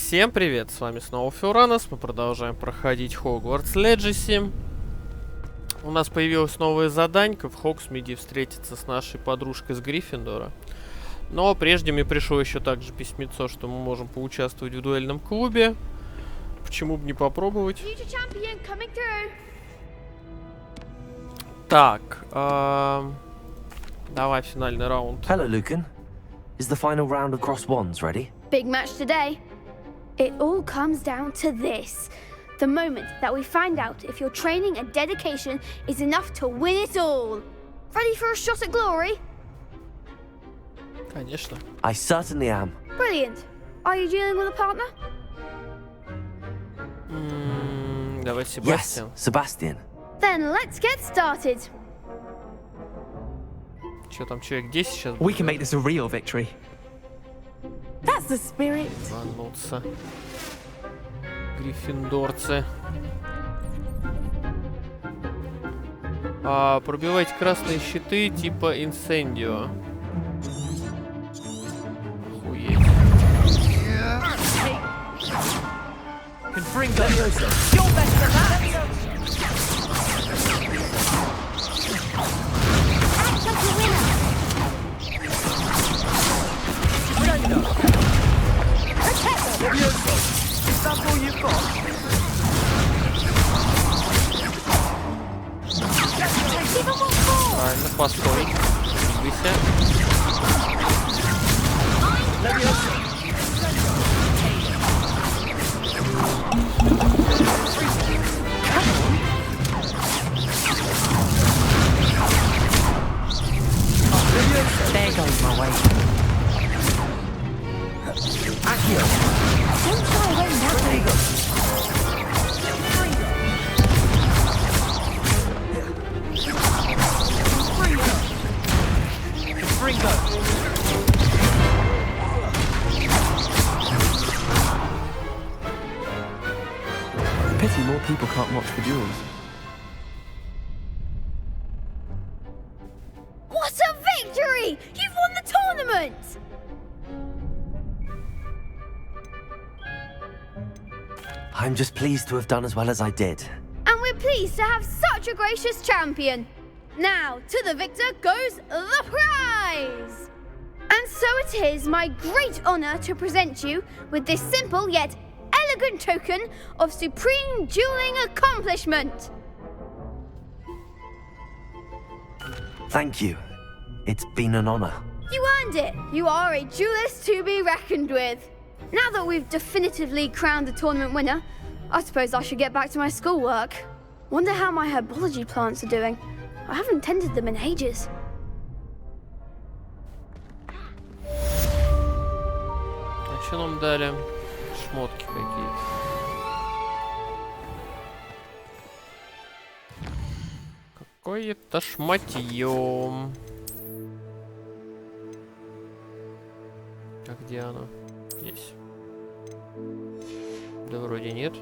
Всем привет, с вами снова Фюранос, мы продолжаем проходить Hogwarts Legacy. У нас появилась новая заданька в Хогсмиде встретиться с нашей подружкой с Гриффиндора. Но прежде мне пришло еще также письмецо, что мы можем поучаствовать в дуэльном клубе. Почему бы не попробовать? Так, давай финальный раунд. Hello, Lucan. Is the final round of Cross Wands ready? Big match today. It all comes down to this. The moment that we find out if your training and dedication is enough to win it all. Ready for a shot at glory? Конечно. I certainly am. Brilliant. Are you dealing with a partner? Давай Yes, Себастьян. Sebastian. Then let's get started. Че там, человек 10 сейчас? We can make this a real victory. That's the spirit. Рвануться. Гриффиндорцы. Пробивайте красные щиты типа инсендио. Охуеть. Правильно, постой. Двигайся. There goes my way. Pity more people can't watch the duels. What a victory! You've won the tournament! I'm just pleased to have done as well as I did. And we're pleased to have such a gracious champion. Now, to the victor goes the prize! And so it is my great honor to present you with this simple yet elegant token of supreme dueling accomplishment. Thank you. It's been an honor. You earned it. You are a duelist to be reckoned with. Now that we've definitively crowned the tournament winner, I suppose I should get back to my schoolwork. Wonder how my herbology plants are doing. I haven't tended them in ages. А что нам дали? Шмотки какие-то. Какое-то шматье. А где оно? Здесь. Да вроде нет.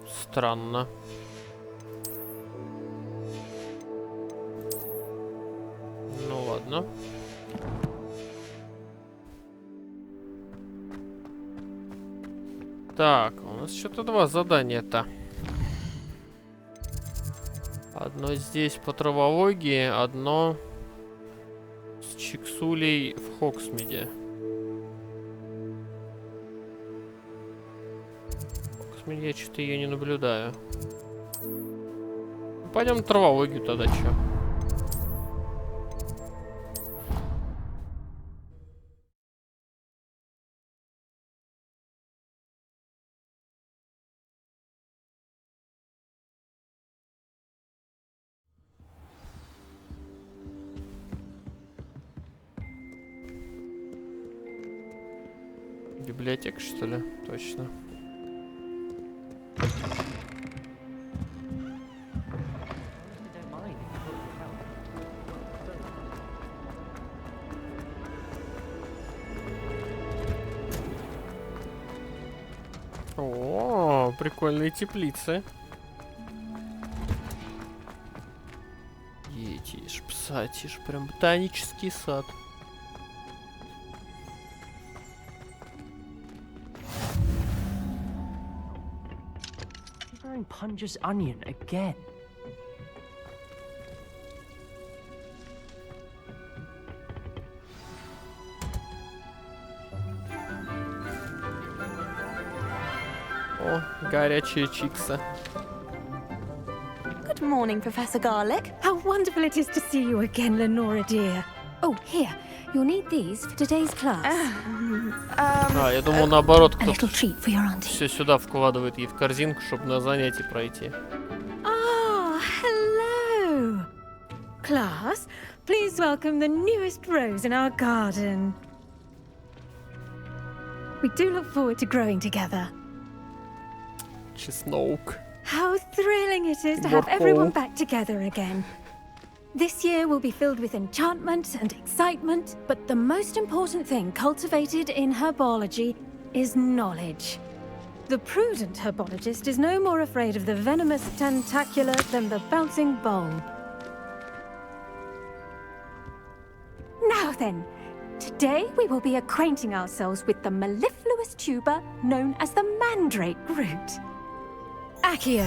Странно. Ну ладно. Так, у нас что-то два задания-то. Одно здесь по травологии, одно с Чиксулей в Хогсмиде. Я что-то ее не наблюдаю. Пойдем на травологию тогда, чё? Библиотека, что ли? Точно. О, прикольные теплицы. Тише, пса, тише, прям ботанический сад. Wearing Punja's onion again. О, горячие чиксы. Good morning, Professor Garlick. How wonderful it is to see you again, Lenora dear. Oh, here. You'll need these for today's class. Я думал, наоборот, A кто-то little treat for your auntie. все сюда вкладывает ей в корзинку, чтобы на занятие пройти. Oh, hello. Class, please welcome the newest rose in our garden. We do look forward to growing together. Чеснок. How thrilling it is to have everyone back together again. This year will be filled with enchantment and excitement, but the most important thing cultivated in herbology is knowledge. The prudent herbologist is no more afraid of the venomous tentacular than the bouncing bowl. Now then, today we will be acquainting ourselves with the mellifluous tuber known as the mandrake root. Accio.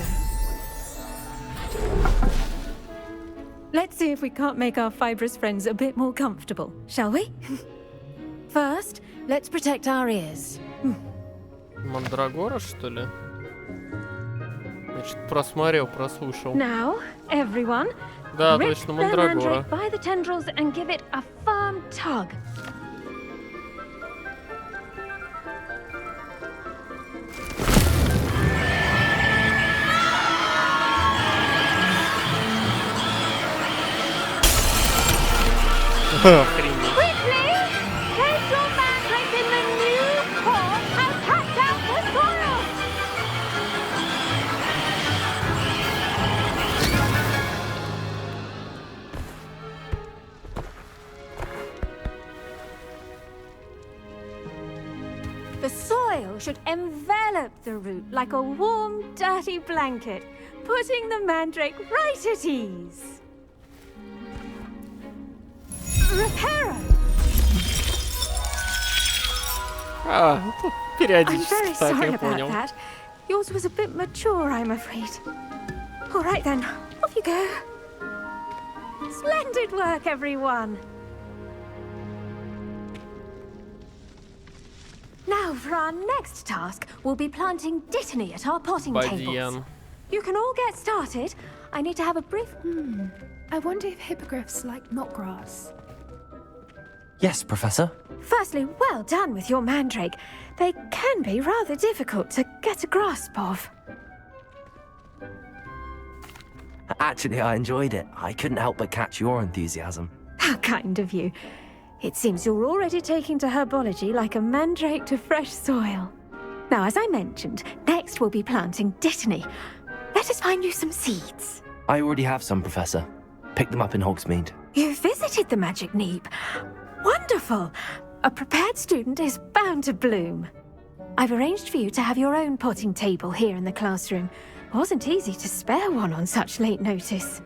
Let's see if we can't make our fibrous friends a bit more comfortable, shall we? First, let's protect our ears. Мандрагора, что ли? Значит, просмотрел, прослушал. Now, everyone, Да, rip точно, the мандрагора. mandrake by the tendrils and give it a firm tug. Охренеть. Quickly! Place your mandrake in the new pot and patch out the soil! The soil should envelop the root like a warm, dirty blanket, putting the mandrake right at ease. Reparo! Тут I'm периодически very так, sorry я about понял. that. Yours was a bit mature, I'm afraid. All right then, off you go. Splendid work, everyone. Now, for our next task, we'll be planting dittany at our potting tables. Бадьян. You can all get started. I need to have a brief... I wonder if hippogriffs like knotgrass. Yes, Professor. Firstly, well done with your mandrake. They can be rather difficult to get a grasp of. Actually, I enjoyed it. I couldn't help but catch your enthusiasm. How kind of you. It seems you're already taking to herbology like a mandrake to fresh soil. Now, as I mentioned, next we'll be planting dittany. Let us find you some seeds. I already have some, Professor. Picked them up in Hogsmeade. You visited the Magic Neep. Wonderful! A prepared student is bound to bloom. I've arranged for you to have your own potting table here in the classroom. Wasn't easy to spare one on such late notice.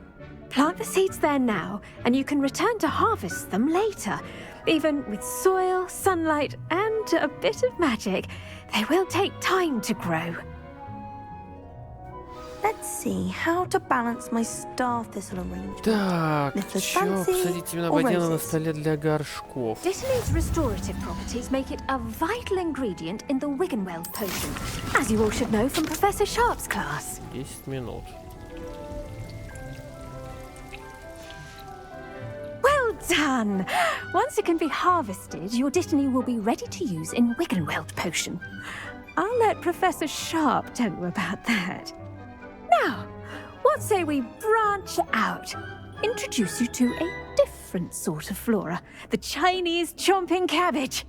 Plant the seeds there now, and you can return to harvest them later. Even with soil, sunlight, and a bit of magic, they will take time to grow. Let's see how to balance my star thistle arrangement. Так, Little чё, fancy посадить именно or Бадьяна на roses? столе для горшков. Dittany's restorative properties make it a vital ingredient in the Wiggenweld potion, as you all should know from Professor Sharp's class. 10 минут. Well done! Once it can be harvested, your dittany will be ready to use in Wiggenweld potion. I'll let Professor Sharp tell you about that. Now, what say we branch out? Introduce you to a different sort of flora, the Chinese chomping cabbage.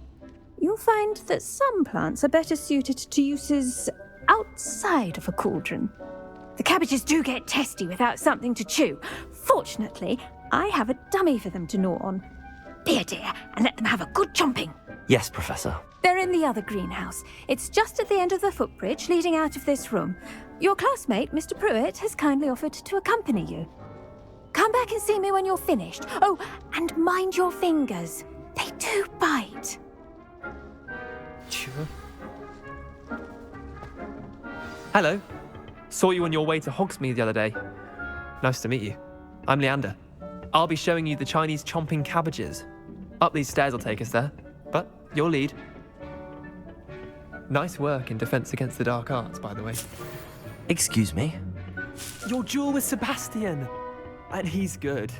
You'll find that some plants are better suited to uses outside of a cauldron. The cabbages do get testy without something to chew. Fortunately, I have a dummy for them to gnaw on. Be a dear and let them have a good chomping. Yes, Professor. They're in the other greenhouse. It's just at the end of the footbridge leading out of this room. Your classmate, Mr. Pruitt, has kindly offered to accompany you. Come back and see me when you're finished. Oh, and mind your fingers. They do bite. Чего? Hello. Saw you on your way to Hogsmeade the other day. Nice to meet you. I'm Leander. I'll be showing you the Chinese chomping cabbages. Up these stairs will take us there, but you'll lead. Nice work in Defense Against the Dark Arts, by the way. Excuse me? Your duel with Sebastian! And he's good.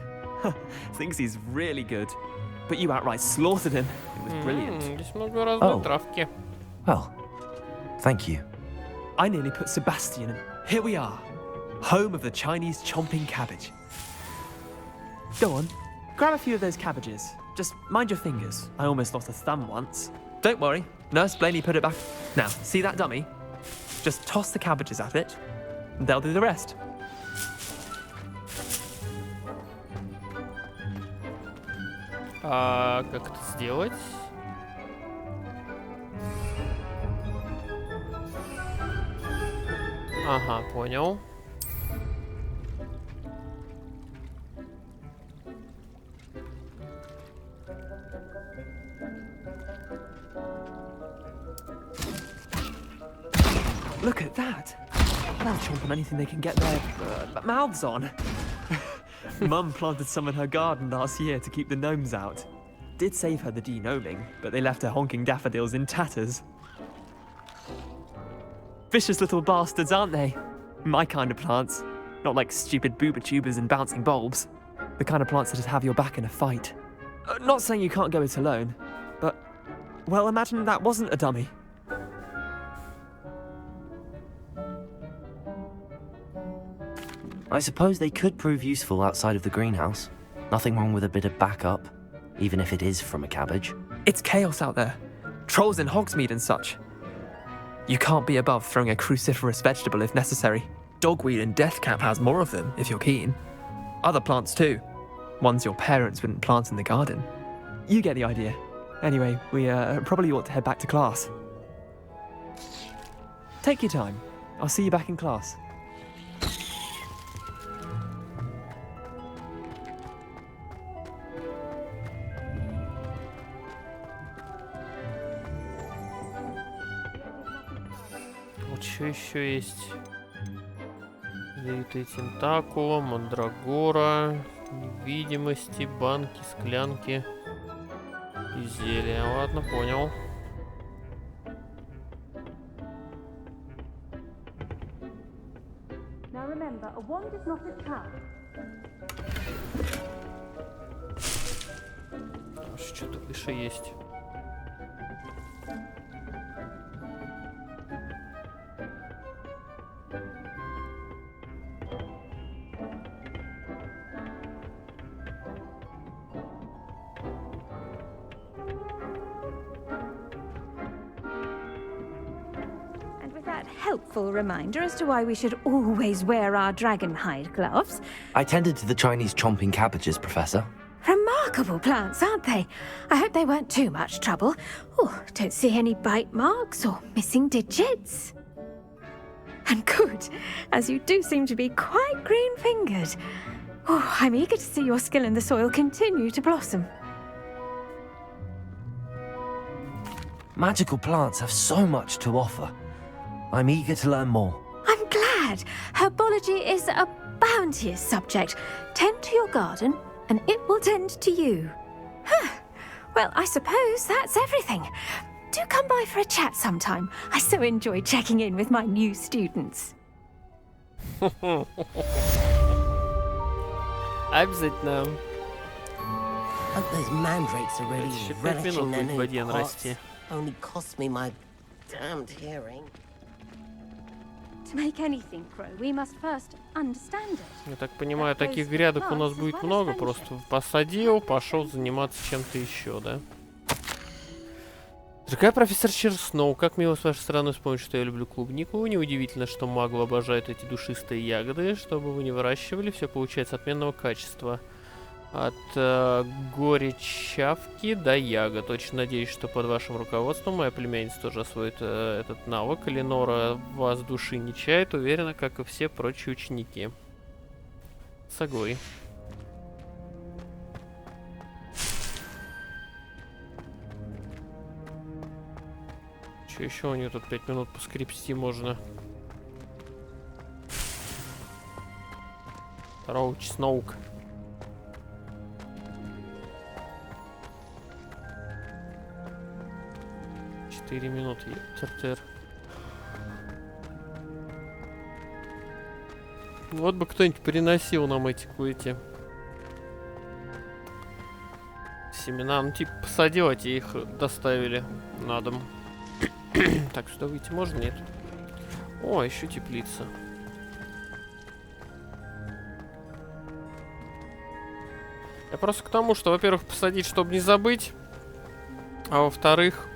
Thinks he's really good. But you outright slaughtered him. It was brilliant. Здесь много разной Oh. травки. Well, thank you. I nearly put Sebastian in. Here we are. Home of the Chinese chomping cabbage. Go on, grab a few of those cabbages. Just mind your fingers. I almost lost a thumb once. Don't worry, Nurse Blaney put it back. Now, see that dummy? Just toss the cabbages at it, and they'll do the rest. А как это сделать? Ага, понял. Look at that. They'll chomp on anything they can get their mouths on. Mum planted some in her garden last year to keep the gnomes out. Did save her the de-gnoming, but they left her honking daffodils in tatters. Vicious little bastards, aren't they? My kind of plants. Not like stupid booba tubers and bouncing bulbs. The kind of plants that just have your back in a fight. Not saying you can't go it alone, but, well, imagine that wasn't a dummy. I suppose they could prove useful outside of the greenhouse. Nothing wrong with a bit of backup, even if it is from a cabbage. It's chaos out there. Trolls in Hogsmeade and such. You can't be above throwing a cruciferous vegetable if necessary. Dogweed and deathcap has more of them, if you're keen. Other plants too. Ones your parents wouldn't plant in the garden. You get the idea. Anyway, we probably ought to head back to class. Take your time. I'll see you back in class. Что еще есть? Ядовитые тентакула, мандрагора, невидимости, банки, склянки и зелья. Ладно, понял. Now remember, a wand is not a trap. Что-то выше есть. Helpful reminder as to why we should always wear our dragon hide gloves. I tended to the Chinese chomping cabbages, Professor. Remarkable plants, aren't they? I hope they weren't too much trouble. Oh, don't see any bite marks or missing digits. And good, as you do seem to be quite green-fingered. Oh, I'm eager to see your skill in the soil continue to blossom. Magical plants have so much to offer. I'm eager to learn more. I'm glad. Herbology is a bounteous subject. Tend to your garden, and it will tend to you. Huh. Well, I suppose that's everything. Do come by for a chat sometime. I so enjoy checking in with my new students. Обязательно. Hope those mandrakes are really Еще 5 relishing минут their будет в new воде pots. нарасти. Only cost me my damned hearing. To make anything grow, we must first understand it. Я так понимаю, таких грядок у нас будет много. Просто посадил, пошел заниматься чем-то еще, да? Дорогая профессор Черсноу, как мило с вашей стороны вспомнить, что я люблю клубнику. Неудивительно, что маглы обожают эти душистые ягоды. Что бы вы ни выращивали, все получается отменного качества. От горечавки до ягод. Очень надеюсь, что под вашим руководством моя племянница тоже освоит этот навык. Эленора вас души не чает, уверена, как и все прочие ученики. Согой. Что еще у нее тут 5 минут поскрипсти можно? Роуч Сноук. Минуты. Тер-тер. Вот бы кто-нибудь приносил нам эти семена. Ну, типа, посадил, а те их доставили на дом. Так, сюда выйти можно? Нет. О, еще теплица. Я просто к тому, что, во-первых, посадить, чтобы не забыть. А во-вторых,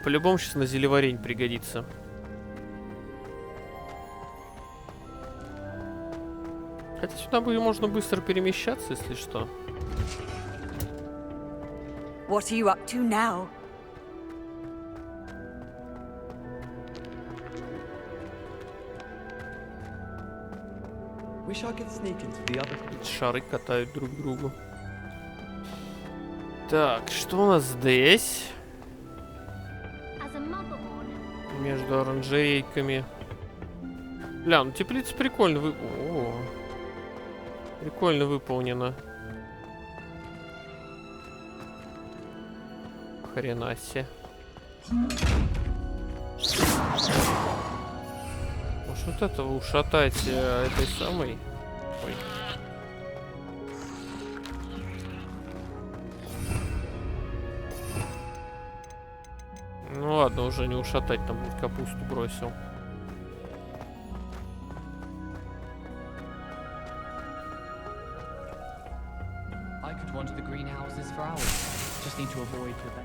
по-любому сейчас на зелеварень пригодится. Хотя сюда можно быстро перемещаться, если что. What are you up to now? Wish I could sneak into the other. Шары катают друг другу. Так, что у нас здесь? Между оранжерейками. Бля, ну теплица прикольно прикольно выполнена. Хрена себе. Может вот этого ушатать этой самой? Ой. Ну ладно, уже не ушатать, там капусту бросил.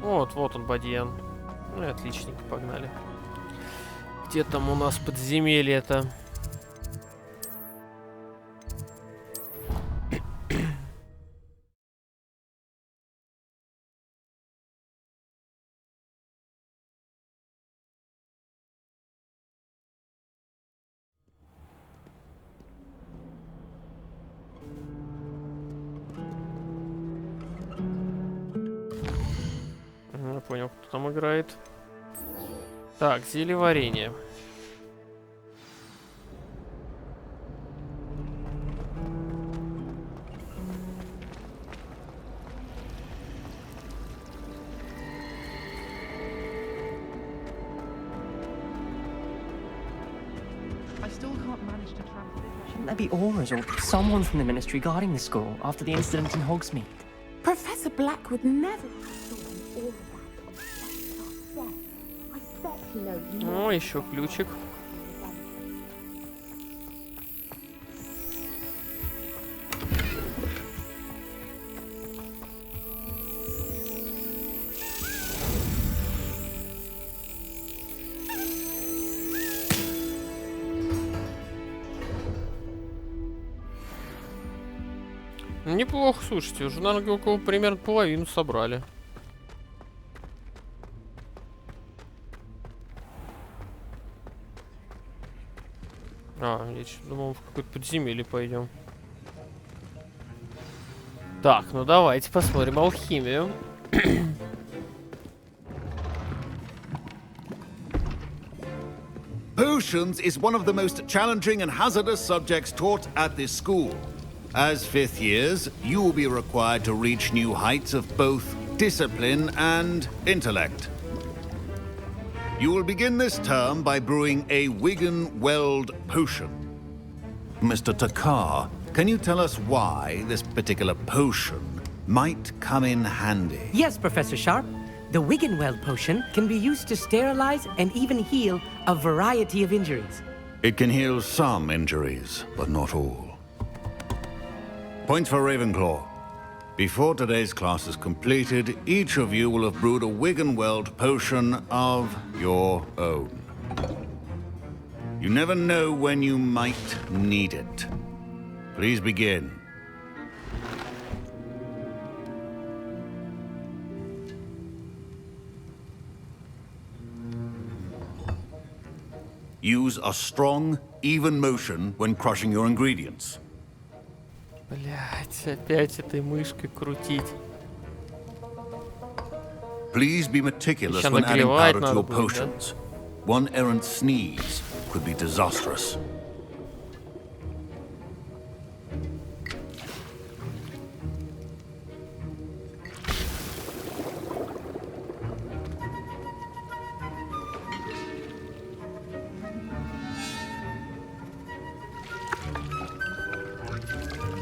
Вот он, Бадьян. Ну и отличненько, погнали. Где там у нас подземелье-то? Я понял, кто там играет. Так, зелеварение. Shouldn't there be auras or someone from the ministry guarding the school after the incident in Hogsmeade? Professor Black would never all of that. I bet he knows more. О, еще ключик. Неплохо, слушайте, уже, наверное, около примерно половину собрали. А, я думал, в какое-то подземелье пойдем. Так, ну давайте посмотрим алхимию. Potions is one of the most challenging and hazardous subjects taught at this school. As fifth years, you will be required to reach new heights of both discipline and intellect. You will begin this term by brewing a Wigan-Weld potion. Mr. Takar, can you tell us why this particular potion might come in handy? Yes, Professor Sharp. The Wigan-Weld potion can be used to sterilize and even heal a variety of injuries. It can heal some injuries, but not all. Points for Ravenclaw. Before today's class is completed, each of you will have brewed a Wigan-Weld potion of your own. You never know when you might need it. Please begin. Use a strong, even motion when crushing your ingredients. Блять, опять этой мышкой крутить. Please be meticulous Еще when adding нагревать powder to надо your будет, да? potions. One errant sneeze could be disastrous.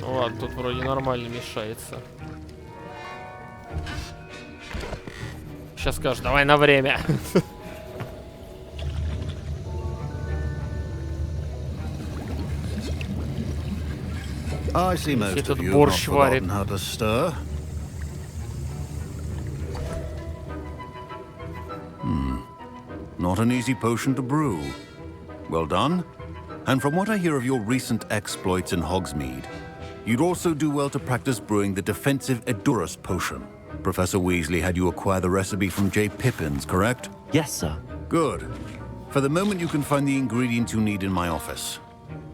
Ну ладно, тут вроде нормально мешается. Сейчас скажешь, давай на время. I see most Этот of you have not борщ варит. forgotten how to stir. Not an easy potion to brew. Well done. And from what I hear of your recent exploits in Hogsmeade, you'd also do well to practice brewing the defensive Edurus potion. Professor Weasley had you acquire the recipe from J. Pippins, correct? Yes, sir. Good. For the moment, you can find the ingredients you need in my office.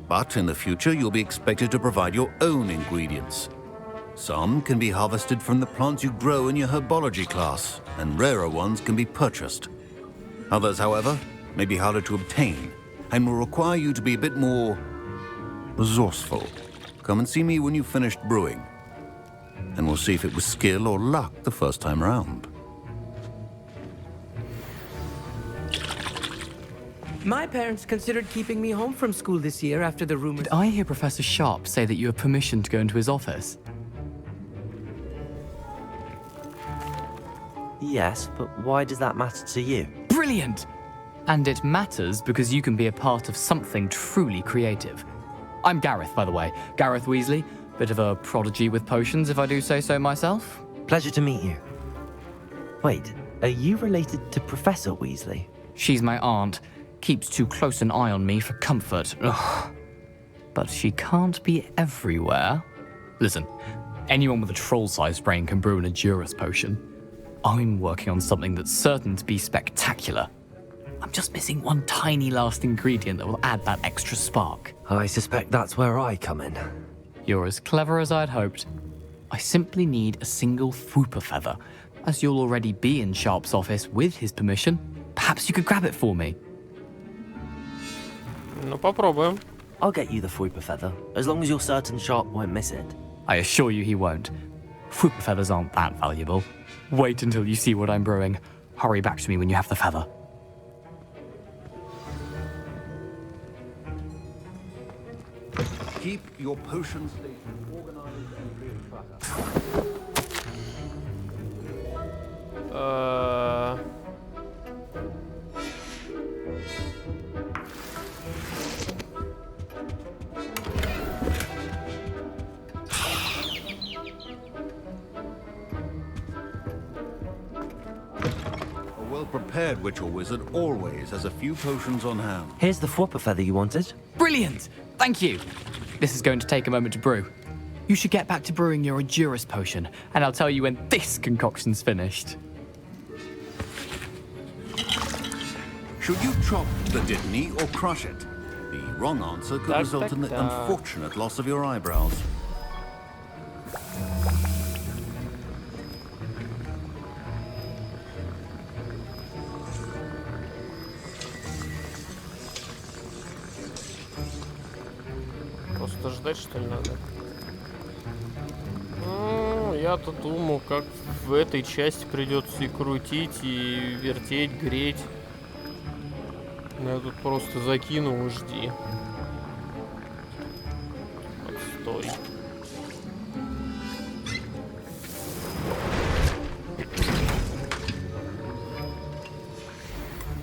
But in the future, you'll be expected to provide your own ingredients. Some can be harvested from the plants you grow in your herbology class, and rarer ones can be purchased. Others, however, may be harder to obtain, and will require you to be a bit more resourceful. Come and see me when you've finished brewing, and we'll see if it was skill or luck the first time round. My parents considered keeping me home from school this year after the rumors. Did I hear Professor Sharp say that you have permission to go into his office? Yes, but why does that matter to you? Brilliant! And it matters because you can be a part of something truly creative. I'm Gareth, by the way. Gareth Weasley. Bit of a prodigy with potions, if I do say so myself. Pleasure to meet you. Wait, are you related to Professor Weasley? She's my aunt. Keeps too close an eye on me for comfort. Ugh. But she can't be everywhere. Listen, anyone with a troll-sized brain can brew an Edurus potion. I'm working on something that's certain to be spectacular. I'm just missing one tiny last ingredient that will add that extra spark. I suspect that's where I come in. You're as clever as I'd hoped. I simply need a single Fwooper feather. As you'll already be in Sharp's office with his permission, perhaps you could grab it for me. Ну, попробуем. I'll get you the Fwooper feather, as long as you're certain Sharp won't miss it. I assure you he won't. Fwooper feathers aren't that valuable. Wait until you see what I'm brewing. Hurry back to me when you have the feather. Keep your potion station organized and clear tracker. A well-prepared witch or wizard always has a few potions on hand. Here's the Fwooper feather you wanted. Brilliant! Thank you! This is going to take a moment to brew. You should get back to brewing your Edurus potion, and I'll tell you when this concoction's finished. Should you chop the Dittany or crush it? The wrong answer could result in the unfortunate loss of your eyebrows. Просто ждать, что ли, надо? Ну, я-то думал, как в этой части придется и крутить, и вертеть, греть. Но я тут просто закинул и жди. Отстой.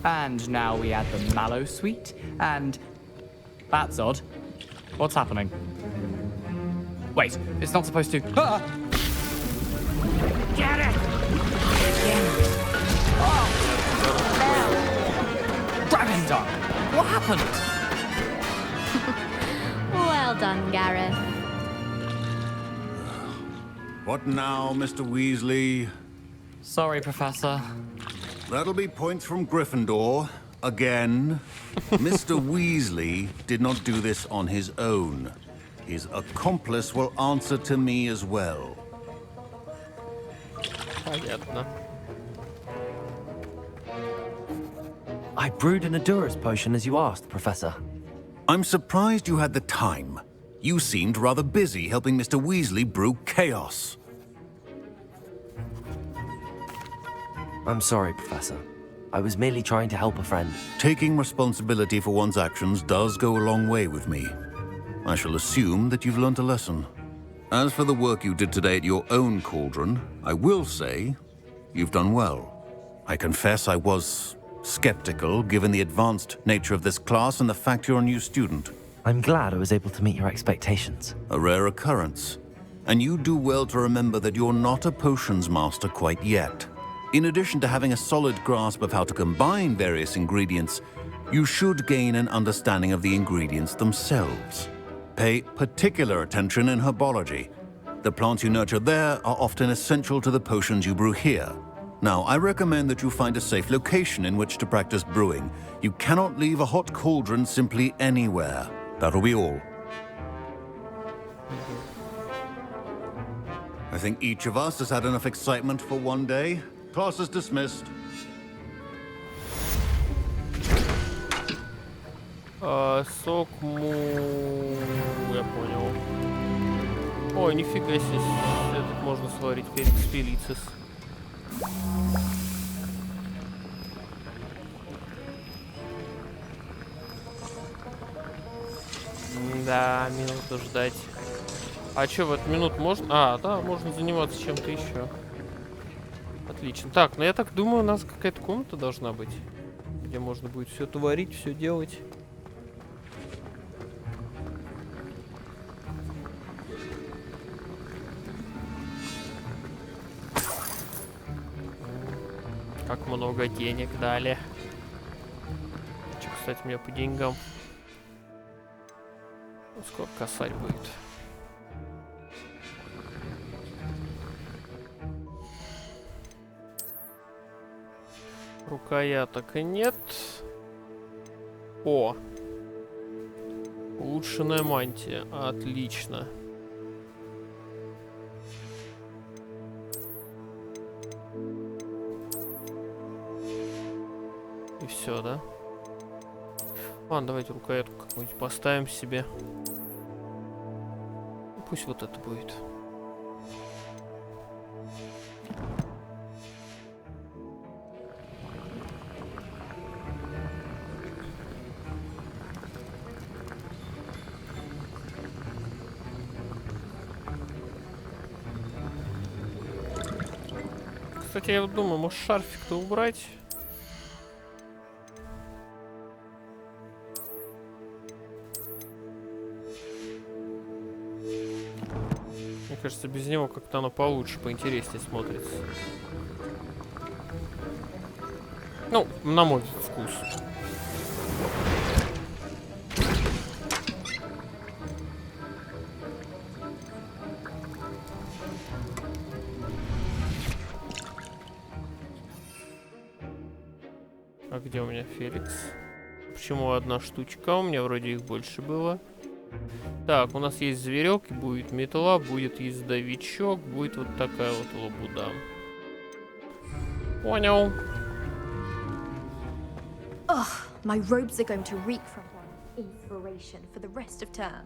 And now we add the mallow sweet, and... That's odd. What's happening? Wait, it's not supposed to... Ah! Get it! Gravendar! What happened? Well done, Gareth. What now, Mr. Weasley? Sorry, Professor. That'll be points from Gryffindor. Again, Mr. Weasley did not do this on his own. His accomplice will answer to me as well. Понятно. I brewed an Adurus potion as you asked, Professor. I'm surprised you had the time. You seemed rather busy helping Mr. Weasley brew chaos. I'm sorry, Professor. I was merely trying to help a friend. Taking responsibility for one's actions does go a long way with me. I shall assume that you've learnt a lesson. As for the work you did today at your own cauldron, I will say you've done well. I confess I was skeptical, given the advanced nature of this class and the fact you're a new student. I'm glad I was able to meet your expectations. A rare occurrence. And you do well to remember that you're not a potions master quite yet. In addition to having a solid grasp of how to combine various ingredients, you should gain an understanding of the ingredients themselves. Pay particular attention in herbology. The plants you nurture there are often essential to the potions you brew here. Now, I recommend that you find a safe location in which to practice brewing. You cannot leave a hot cauldron simply anywhere. That'll be all. I think each of us has had enough excitement for one day. Class is dismissed. Сок я понял. Ой, нифига себе, этот можно сварить перед спилицис. Да, минуту ждать. А чё, в эту минуту можно? А, да, можно заниматься чем-то еще. Отлично. Так, ну я так думаю, у нас какая-то комната должна быть, где можно будет все творить, все делать. Как много денег дали. Че, кстати, у меня по деньгам? Сколько косарь будет? Рукояток и нет. О! Улучшенная мантия. Отлично. И все, да? Ладно, давайте рукоятку какую-нибудь поставим себе. Пусть вот это будет. Кстати, я вот думаю, может шарфик-то убрать? Мне кажется, без него как-то оно получше, поинтереснее смотрится. Ну, на мой вкус. А где у меня Феликс? Почему одна штучка? У меня вроде их больше было. Так, у нас есть зверек, будет метла, будет ездовичок, будет вот такая вот лабуда. Понял. Ugh, my robes are going to reek from inspiration for the rest of term.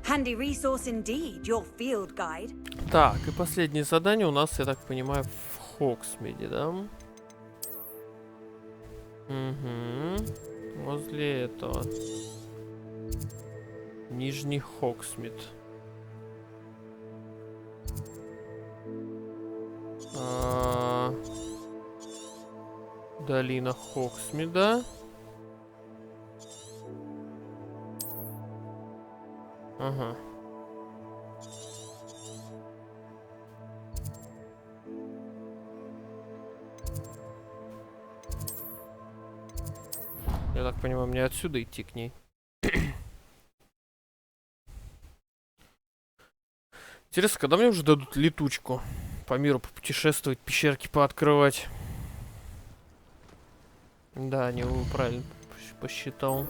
Handy resource indeed, your field guide. Так, и последнее задание у нас, я так понимаю, в Хогсмиде, да? Угу. Возле этого. Нижний Хогсмид. Долина Хогсмида. Ага. Я так понимаю, мне отсюда идти к ней. Интересно, когда мне уже дадут летучку? По миру попутешествовать, пещерки пооткрывать. Да, не правильно посчитал.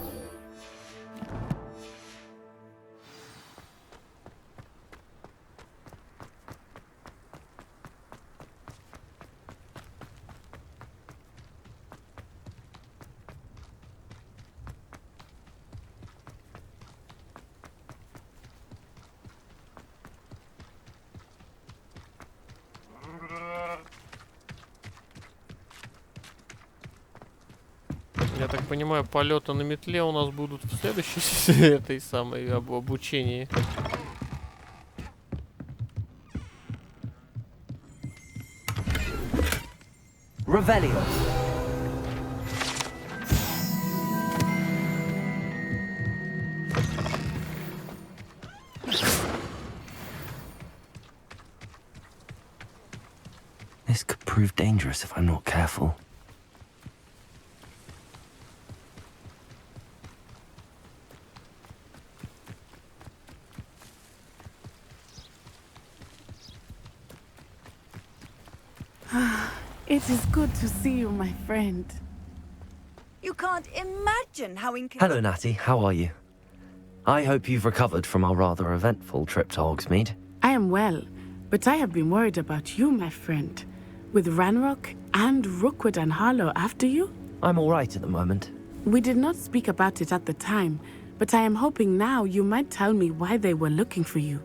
Я так понимаю, полеты на метле у нас будут в следующей этой самой обучении. Revelio. This could prove dangerous if I'm not careful. It is good to see you, my friend. You can't imagine how Hello, Natty. How are you? I hope you've recovered from our rather eventful trip to Hogsmeade. I am well, but I have been worried about you, my friend. With Ranrock and Rookwood and Harlow after you? I'm all right at the moment. We did not speak about it at the time, but I am hoping now you might tell me why they were looking for you.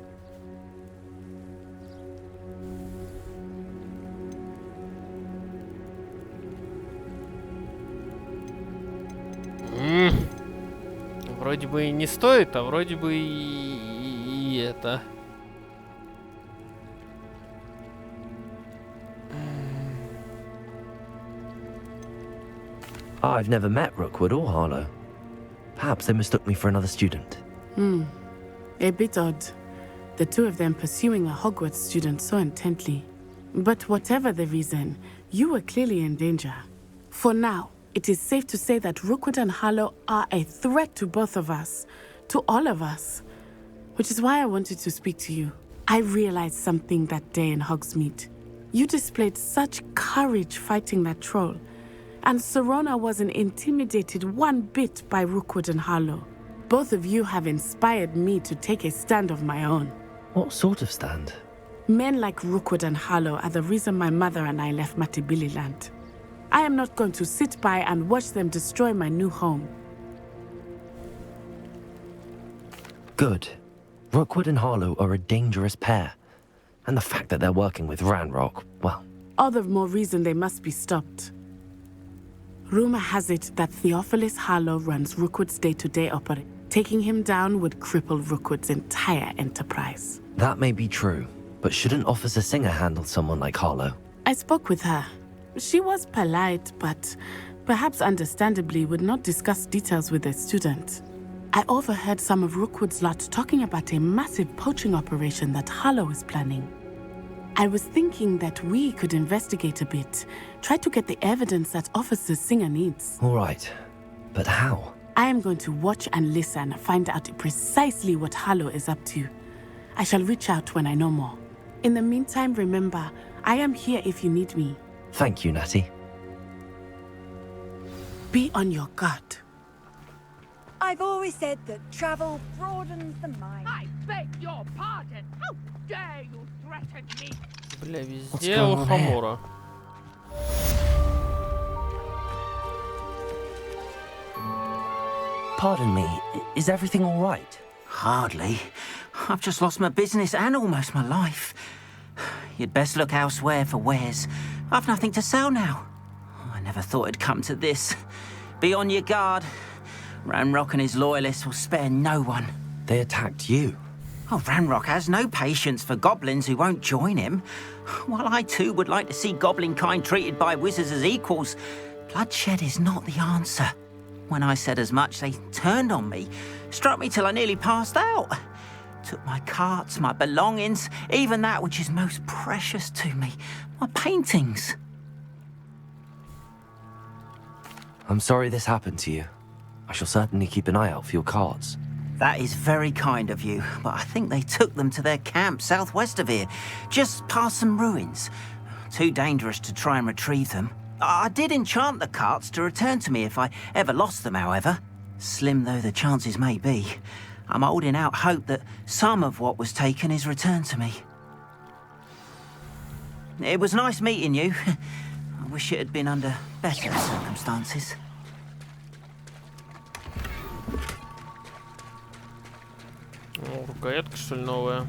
Вроде бы и не стоит, а вроде бы и это. I've never met Rookwood or Harlow. Perhaps they mistook me for another student. A bit odd. The two of them pursuing a Hogwarts student so intently. But whatever the reason, you were clearly in danger. For now, it is safe to say that Rookwood and Harlow are a threat to both of us, to all of us. Which is why I wanted to speak to you. I realized something that day in Hogsmeade. You displayed such courage fighting that troll, and Serona wasn't intimidated one bit by Rookwood and Harlow. Both of you have inspired me to take a stand of my own. What sort of stand? Men like Rookwood and Harlow are the reason my mother and I left Matibili land. I am not going to sit by and watch them destroy my new home. Good. Rookwood and Harlow are a dangerous pair. And the fact that they're working with Ranrock, well... All the more reason they must be stopped. Rumor has it that Theophilus Harlow runs Rookwood's day-to-day operation. Taking him down would cripple Rookwood's entire enterprise. That may be true, but shouldn't Officer Singer handle someone like Harlow? I spoke with her. She was polite, but perhaps understandably would not discuss details with a student. I overheard some of Rookwood's lot talking about a massive poaching operation that Harlow is planning. I was thinking that we could investigate a bit, try to get the evidence that Officer Singer needs. All right, but how? I am going to watch and listen, find out precisely what Harlow is up to. I shall reach out when I know more. In the meantime, remember, I am here if you need me. Thank you, Natty. Be on your guard. I've always said that travel broadens the mind. I beg your pardon. How dare you threaten me? Бля, везде лохомора. Pardon me, is everything all right? Hardly. I've just lost my business and almost my life. You'd best look elsewhere for wares. I've nothing to sell now. I never thought it'd come to this. Be on your guard. Ranrock and his loyalists will spare no one. They attacked you. Oh, Ranrock has no patience for goblins who won't join him. While I too would like to see goblin kind treated by wizards as equals, bloodshed is not the answer. When I said as much, they turned on me, struck me till I nearly passed out. Took my carts, my belongings, even that which is most precious to me, my paintings. I'm sorry this happened to you. I shall certainly keep an eye out for your cards. That is very kind of you, but I think they took them to their camp southwest of here, just past some ruins. Too dangerous to try and retrieve them. I did enchant the carts to return to me if I ever lost them, however. Slim though the chances may be, I'm holding out hope that some of what was taken is returned to me. It was nice meeting you. I wish it had been under better circumstances. О, рукоятка, что ли, новая?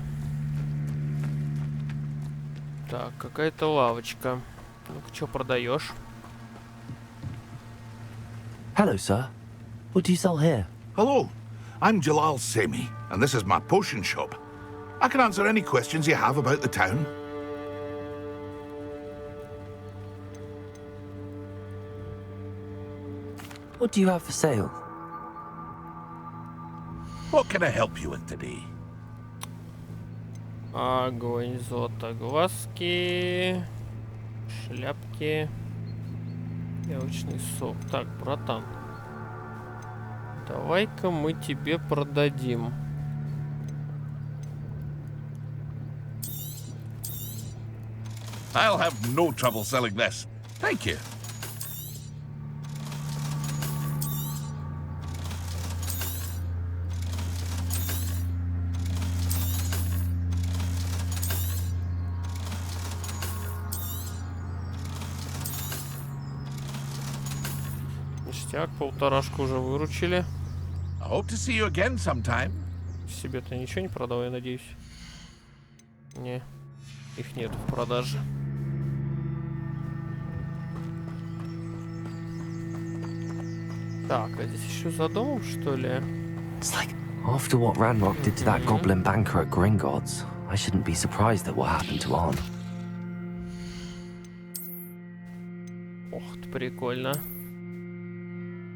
Так, какая-то лавочка. Ну-ка, что продаешь? Hello, sir. What do you sell here? Hello, I'm Jalal Semi, and this is my potion shop. I can answer any questions you have about the town. What do you have for sale? What can I help you with today? Огонь, золото, глазки, шляпки, яблочный сок. Так, братан, давай-ка мы тебе продадим. I'll have no trouble selling this. Thank you. Ништяк, полторашку уже выручили. I hope to see you again sometime. Себе-то ничего не продал, я надеюсь. Не, их нет в продаже. Так, а здесь еще за домом, что ли? It's like, after what Ranrock did to that goblin banker at Gringotts, I shouldn't be surprised at what happened to Arn. Ох, это прикольно.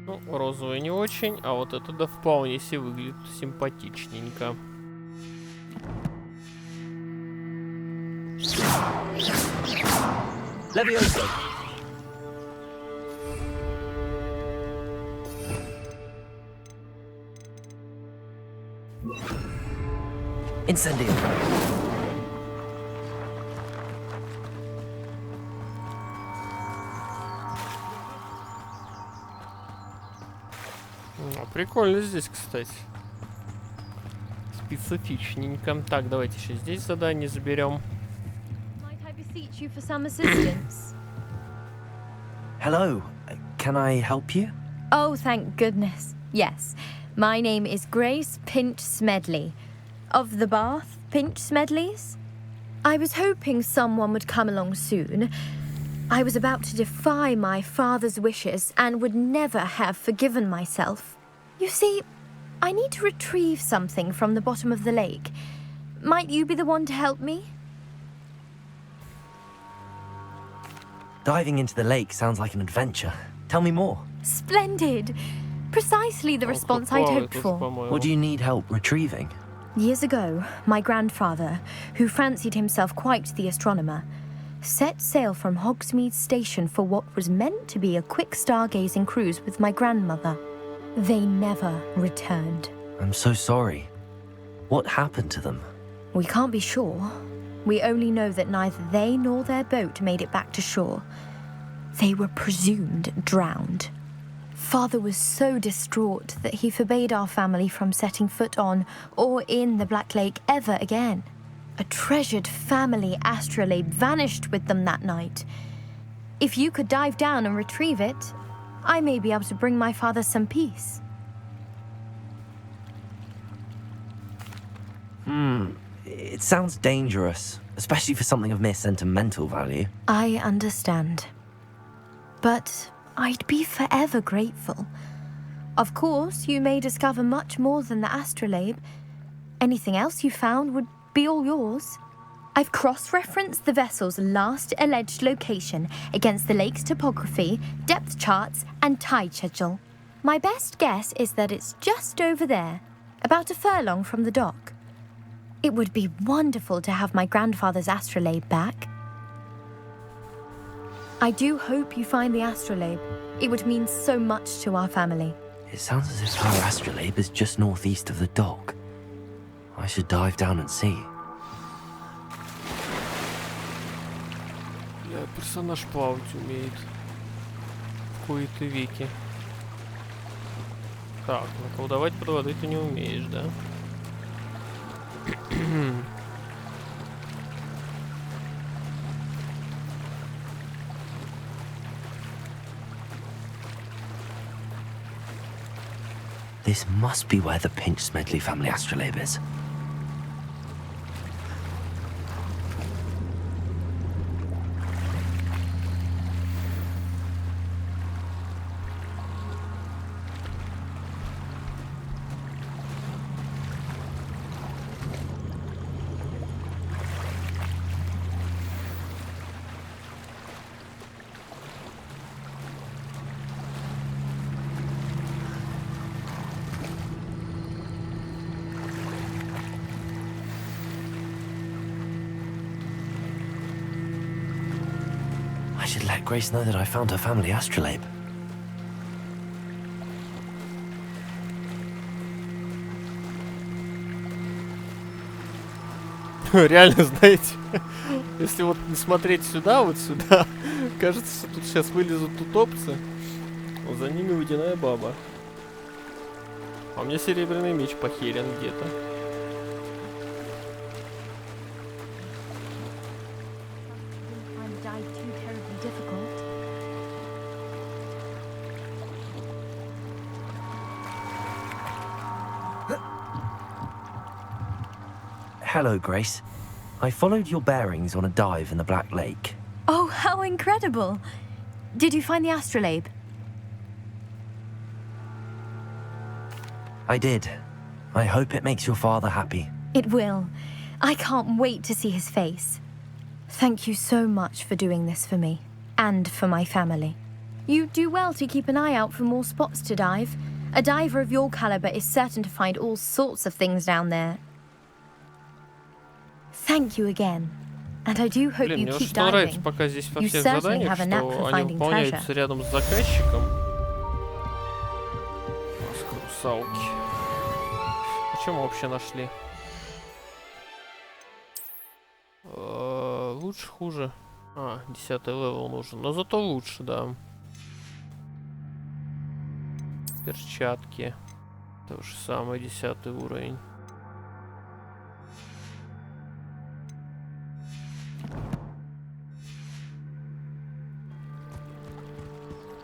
Ну, розовый не очень, а вот это да вполне себе выглядит симпатичненько. Levioso. Incendio. Прикольно здесь, кстати. Специфичненько. Так, давайте еще здесь задание заберем. You for some assistance. Hello. Can I help you? Oh, thank goodness. Yes. My name is Grace Pinch Smedley. Of the Bath Pinch Smedleys. I was hoping someone would come along soon. I was about to defy my father's wishes and would never have forgiven myself. You see, I need to retrieve something from the bottom of the lake. Might you be the one to help me? Diving into the lake sounds like an adventure. Tell me more. Splendid. Precisely the response I'd hoped for. What do you need help retrieving? Years ago, my grandfather, who fancied himself quite the astronomer, set sail from Hogsmeade Station for what was meant to be a quick stargazing cruise with my grandmother. They never returned. I'm so sorry. What happened to them? We can't be sure. We only know that neither they nor their boat made it back to shore. They were presumed drowned. Father was so distraught that he forbade our family from setting foot on or in the Black Lake ever again. A treasured family astrolabe vanished with them that night. If you could dive down and retrieve it, I may be able to bring my father some peace. It sounds dangerous, especially for something of mere sentimental value. I understand. But I'd be forever grateful. Of course, you may discover much more than the astrolabe. Anything else you found would be all yours. I've cross-referenced the vessel's last alleged location against the lake's topography, depth charts, and tide schedule. My best guess is that it's just over there, about a furlong from the dock. It would be wonderful to have my grandfather's astrolabe back. I do hope you find the astrolabe. It would mean so much to our family. It sounds as if our astrolabe is just northeast of the dock. I should dive down and see. Персонаж плавать умеет. В кои-то веки. Так, ну колдовать под водой ты не умеешь, да? This must be where the Pinch Smedley family astrolabe is. I should let Grace know that I found her family astrolabe. Реально, знаете, если вот не смотреть сюда, вот сюда, кажется, что тут сейчас вылезут утопцы, а за ними водяная баба. А у меня серебряный меч похерен где-то. Hello, Grace. I followed your bearings on a dive in the Black Lake. Oh, how incredible! Did you find the astrolabe? I did. I hope it makes your father happy. It will. I can't wait to see his face. Thank you so much for doing this for me, and for my family. You do well to keep an eye out for more spots to dive. A diver of your caliber is certain to find all sorts of things down there. Thank you again. And I do hope you keep diving. Нравится пока здесь во You всех certainly заданиях, have a knack for что они finding выполняются treasure. рядом с заказчиком. Русалки. А чем мы вообще нашли? Лучше, хуже. 10-й левел нужен. Но зато лучше, да. Перчатки. То же самое, 10-й уровень.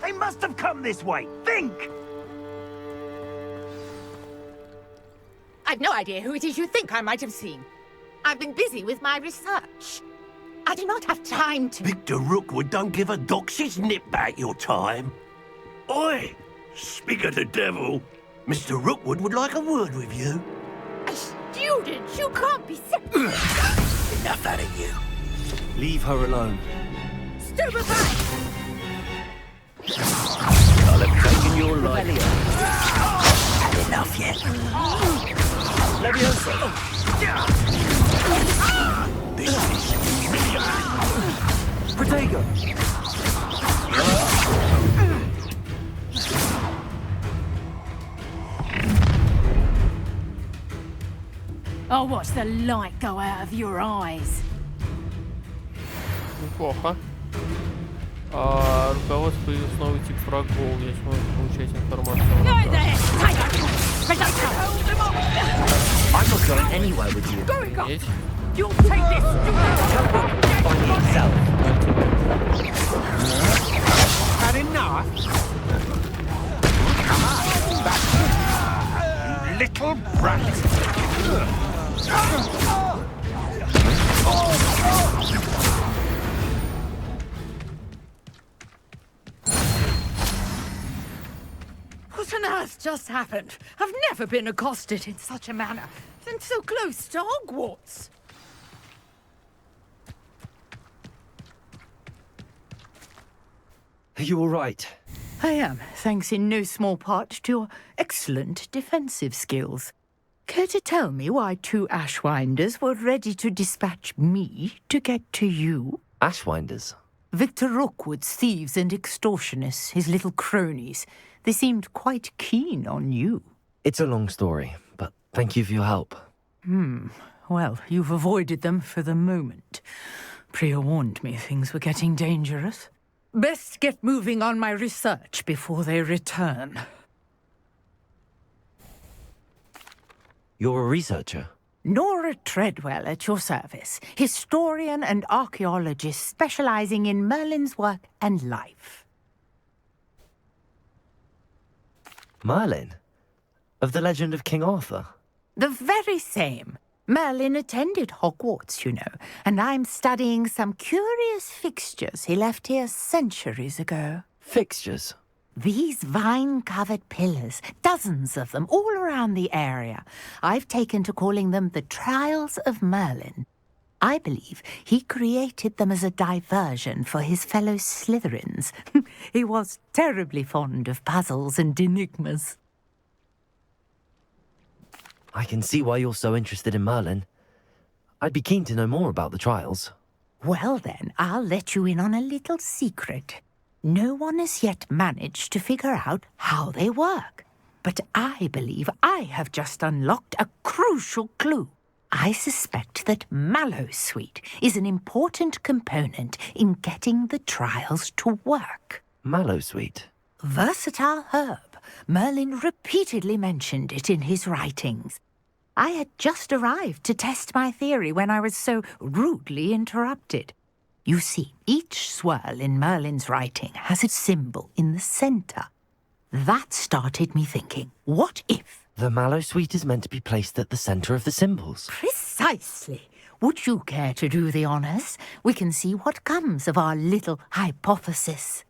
They must have come this way. Think! I've no idea who it is you think I might have seen. I've been busy with my research. I do not have time to... Victor Rookwood don't give a dox's nip back your time. Oi! Speak of the devil. Mr. Rookwood would like a word with you. A student? You can't be... Enough out of you. Leave her alone. Stupefy! I'll have taken your life. Had enough yet? Leviosa. This is Protego. I'll watch the light go out of your eyes. Неплохо. Руководство появился новый тип врагов. Здесь можно получать информацию. I'm not going anywhere with you. You'll take this. Find it yourself. Had enough? You little brat. What on earth just happened? I've never been accosted in such a manner, and so close to Hogwarts. Are you all right? I am, thanks in no small part to your excellent defensive skills. Care to tell me why 2 Ashwinders were ready to dispatch me to get to you? Ashwinders? Victor Rookwood's thieves and extortionists, his little cronies. They seemed quite keen on you. It's a long story, but thank you for your help. Well, you've avoided them for the moment. Priya warned me things were getting dangerous. Best get moving on my research before they return. You're a researcher? Nora Treadwell at your service, historian and archaeologist specializing in Merlin's work and life. Merlin? Of the legend of King Arthur? The very same. Merlin attended Hogwarts, you know, and I'm studying some curious fixtures he left here centuries ago. Fixtures? These vine-covered pillars, dozens of them, all around the area. I've taken to calling them the Trials of Merlin. I believe he created them as a diversion for his fellow Slytherins. He was terribly fond of puzzles and enigmas. I can see why you're so interested in Merlin. I'd be keen to know more about the trials. Well then, I'll let you in on a little secret. No one has yet managed to figure out how they work. But I believe I have just unlocked a crucial clue. I suspect that Mallowsweet is an important component in getting the trials to work. Mallowsweet? Versatile herb. Merlin repeatedly mentioned it in his writings. I had just arrived to test my theory when I was so rudely interrupted. You see, each swirl in Merlin's writing has a symbol in the center. That started me thinking, what if? The Mallowsweet is meant to be placed at the center of the symbols. Precisely. Would you care to do the honors? We can see what comes of our little hypothesis.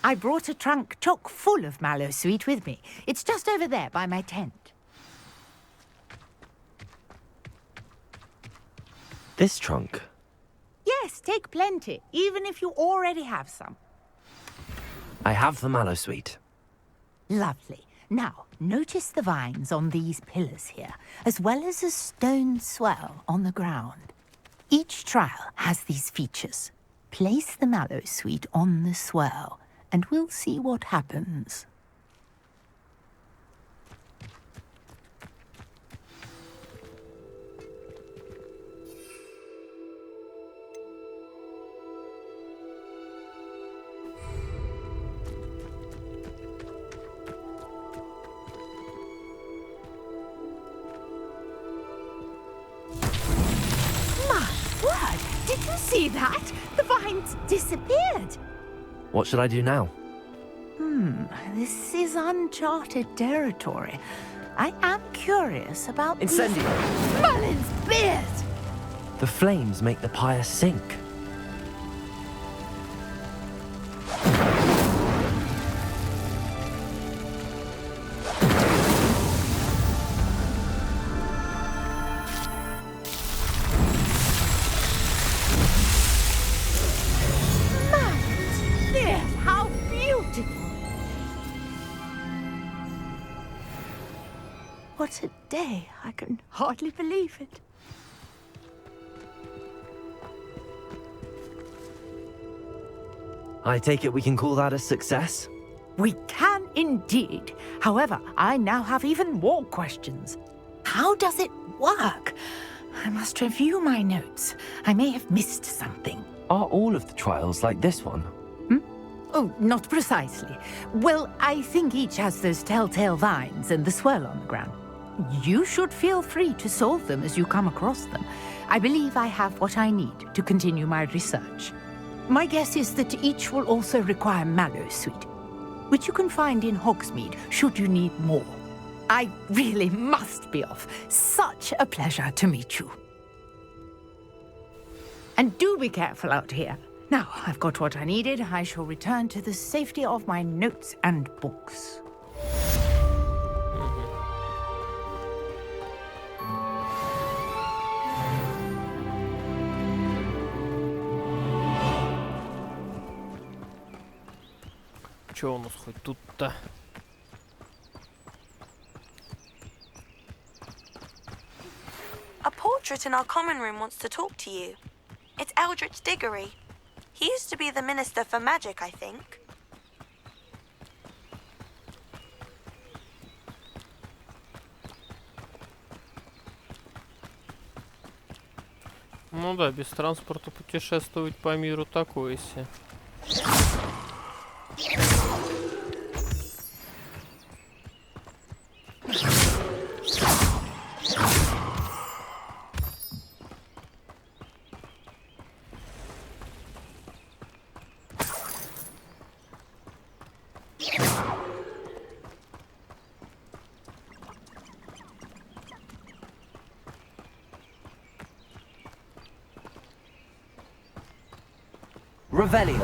I brought a trunk chock full of Mallowsweet with me. It's just over there by my tent. This trunk? Yes, take plenty, even if you already have some. I have the Mallowsweet. Lovely. Now, notice the vines on these pillars here, as well as a stone swell on the ground. Each trial has these features. Place the Mallowsweet on the swell, and we'll see what happens. Did you see that? The vines disappeared. What should I do now? This is uncharted territory. I am curious about Incendio! Merlin's beard! The flames make the pyre sink. What a day. I can hardly believe it. I take it we can call that a success? We can indeed. However, I now have even more questions. How does it work? I must review my notes. I may have missed something. Are all of the trials like this one? Oh, not precisely. Well, I think each has those telltale vines and the swirl on the ground. You should feel free to solve them as you come across them. I believe I have what I need to continue my research. My guess is that each will also require Mallowsweet, which you can find in Hogsmeade should you need more. I really must be off. Such a pleasure to meet you. And do be careful out here. Now, I've got what I needed. I shall return to the safety of my notes and books. Чё у нас хоть тут-то? A portrait in our common room wants to talk to you. It's Eldritch Diggory. He used to be the Minister for Magic, I think. Ну да, без транспорта путешествовать по миру такое себе. Revelio.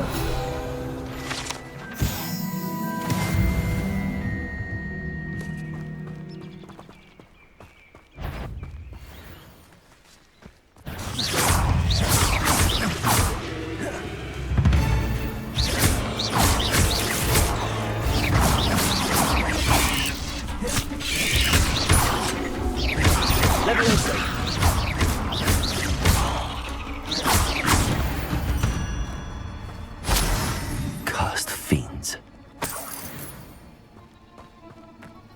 Cursed fiends.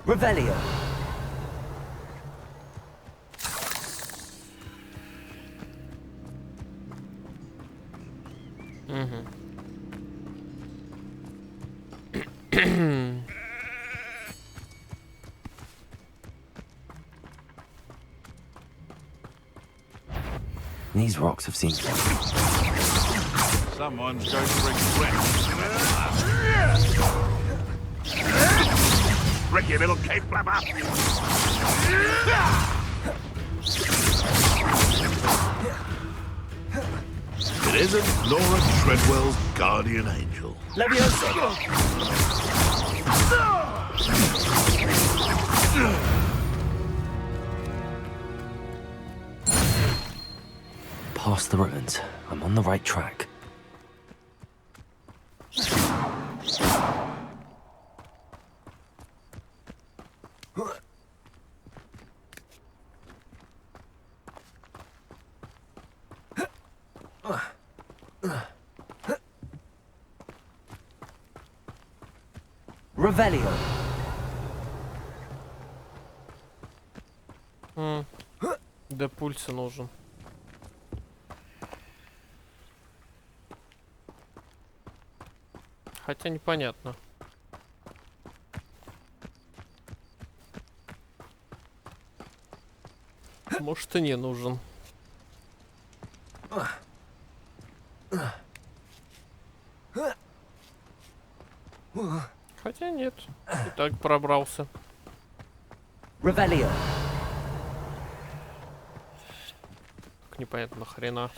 Revelio. These rocks have seen. Someone's going to regret. Ricky, little cave blabber. It isn't Laura Treadwell's guardian angel. Leviosa. Past the ruins. I'm on the right track. Revelio. До пульса нужен. Хотя непонятно. Может, и не нужен. Хотя нет. И так пробрался. Revelio. Как непонятно нахрена.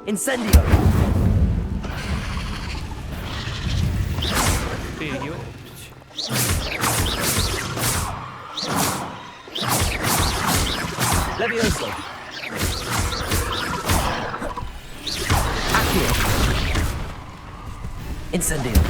Incendio. Ты идиот. Leviosa. Accio. Incendio.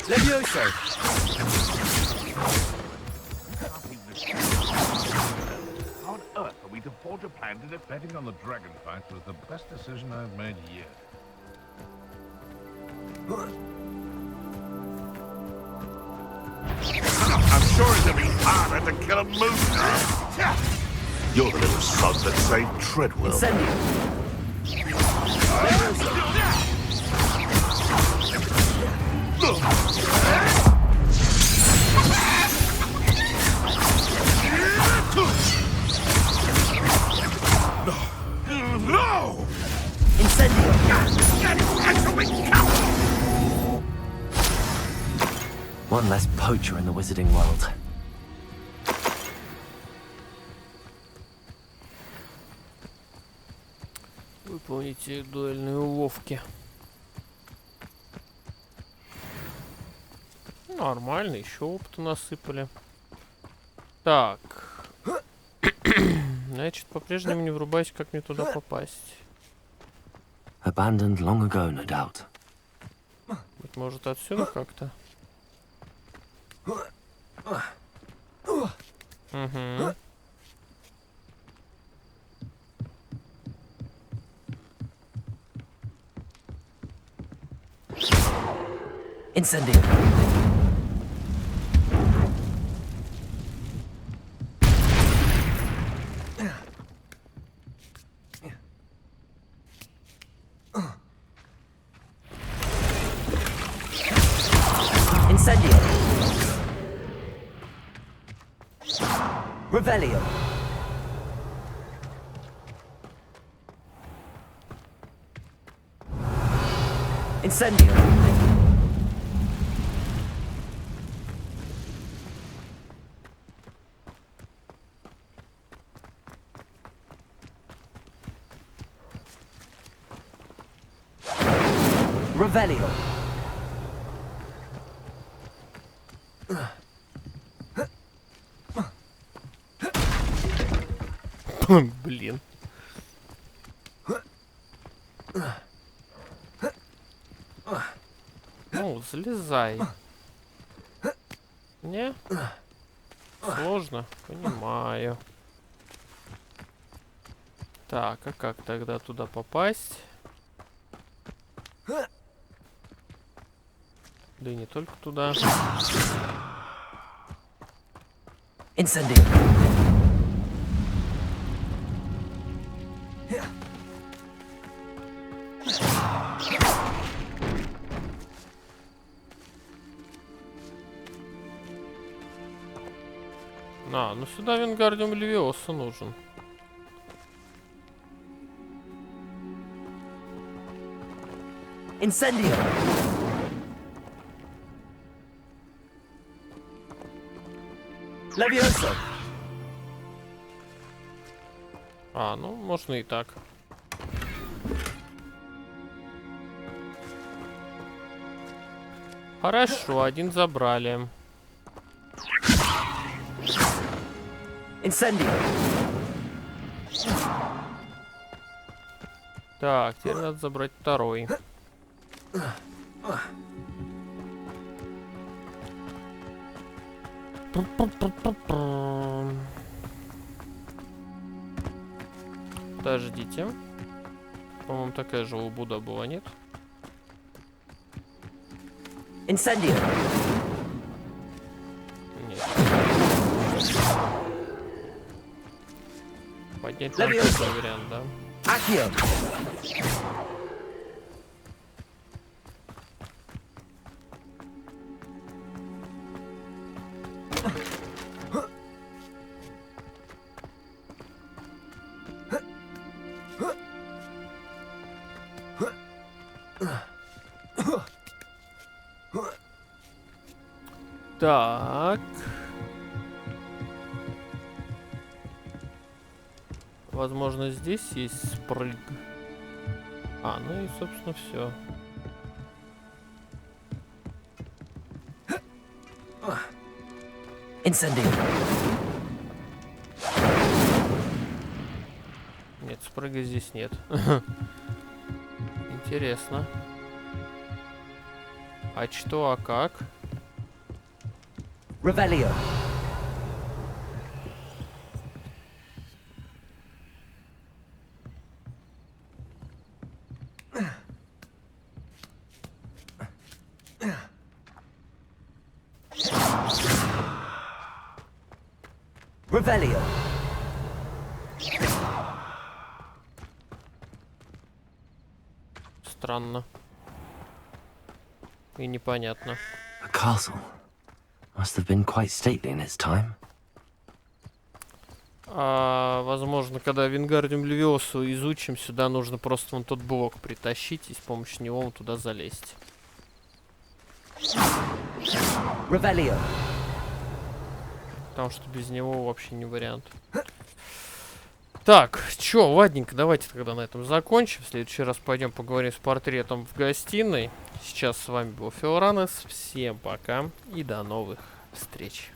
Leviosa. On Earth are we to forge a plan that betting on the dragon fight was the best decision I've made yet? I'm sure it'd be harder to kill a moose. You're the little son that saved Treadwell. Incendio. One less poacher in the wizarding world. Выполните дуэльные уловки. Нормально, еще опыта насыпали. Так. Значит, по-прежнему не врубаюсь, как мне туда попасть. Abandoned long ago, no doubt. Быть может, отсюда как-то? Угу. Incendio. Incendio. Revelio. Incendio. Revelio. Блин. Ну, залезай. Не? Сложно? Понимаю. Так, а как тогда туда попасть? Да и не только туда. Incendio. А, ну сюда Вингардиум Левиоса нужен. Incendio. Levioso. А, ну можно и так. Хорошо, один забрали. Incendio. Так, теперь надо забрать второй. Подождите. По-моему, такая же лабуда была, нет? Incendio. Нет. Поднять нам такой вариант, да? Accio. Так. Возможно, здесь есть спрыг. А, ну и, собственно, все. Incendio. Нет, спрыга здесь нет. Интересно. А что, а как? Revelio. Revelio. Странно. И непонятно. A castle. Must have been quite stately in its time. Возможно, когда Вингардиум Левиосу изучим, сюда нужно просто вон тот блок притащить и с помощью него вон туда залезть. Revelio. Потому что без него вообще не вариант. Так, чё, ладненько, давайте тогда на этом закончим. В следующий раз пойдем поговорим с портретом в гостиной. Сейчас с вами был Феоранес. Всем пока и до новых встреч.